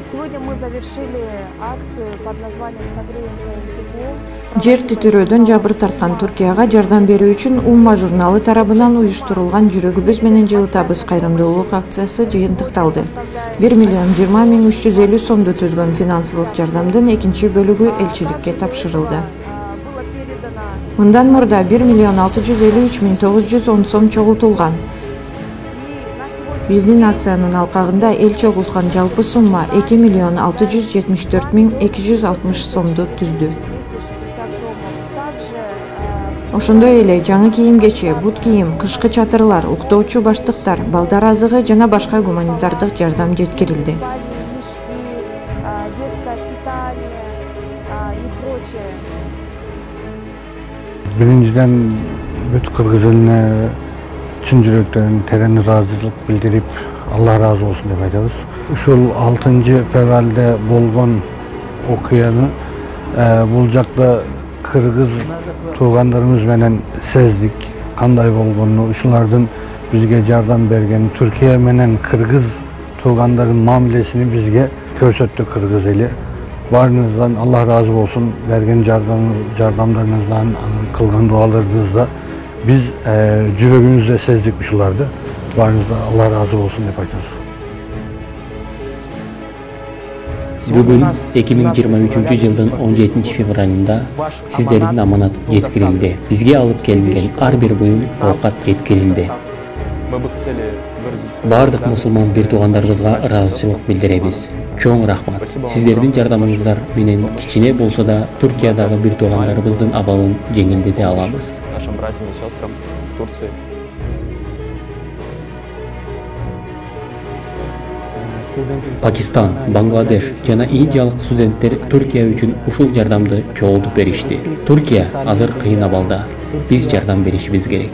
Сегодня мы завершили акцию под названием «Согреем своим теплом». Жер титирөөдөн жабыр тарткан Түркияга жардам берүү үчүн Умма журналы тарабынан уюштурулган жүрөгүбүз менен жылытабыз кайрымдуулук акциясы жыйынтыкталды. 1.020.350 сомду түзгөн финансылык жардамдын экинчи бөлүгү элчиликке тапшырылды. Мындан мурда 1.653.910 сом чогултулган. Биздин акциянын алкагында эл чогулткан жалпы сумма 2.674.260 сомду түздү. Ошондой эле жаңы кийим-кече, бут кийим, кышкы чатырлар, уктоочу баштыктар, балдар азыгы жана башка гуманитардык жардам жеткирилди. Биринчиден бүт кыргыз элине чын жүрөктөн терең ыраазычылык билдирип, Алла разы болсун деп айтабыз. Ушул 6 февралда болгон окуяны бул жакта кыргыз туугандарыбыз менен сездик, кандай болгонун, ушулардын бизге жардам берген, Түркия менен кыргыз туугандардын мамилесини бизге көрсөттү кыргыз эли. Барыңыздан Алла разы болсун, берген жардамдарыңыздан, кылган дуаларыңызда biz жүрөгүбүздө сездик ушуларды. Барыңыздан Алла разы болсун деп айтабыз. Бүгүн 2023 жылдын 17 февралында сиздердин аманат жеткирилди. Бизге алып келинген ар бир буюм оокат жеткирилди. Бардык мусулман бир туугандарыбызга ыраазычылык билдиребиз. Чоң рахмат. Сиздердин жардамыңыздар менен кичине болсо да Түркиядагы бир туугандарыбыздын абалын жеңилдете алабыз. Пакистан, Бангладеш жана индиялык студенттер Түркия үчүн ушул жардамды чогултуп беришти. Түркия азыр кыйын абалда. Биз жардам беришибиз керек.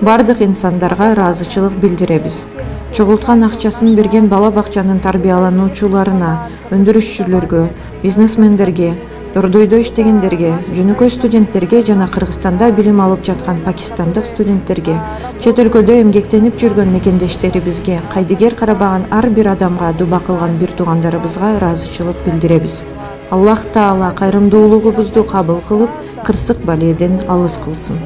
Бардык инсандарга ыраазычылык билдиребиз. Чогулткан акчасын берген бала бакчанын тарбиялануучуларына, өндүрүшчүлөргө, бизнесмендерге, Дордойдо иштегендерге, жөнөкөй студенттерге жана Кыргызстанда билим алып жаткан пакистандык студенттерге, чет өлкөдө эмгектенип жүргөн мекендештерибизге, кайдыгер карабаган ар бир адамга, дуба кылган бир туугандарыбызга ыраазычылык билдиребиз. Аллах Таала кайрымдуулугубузду кабыл кылып, кырсык баледен алыс кылсын.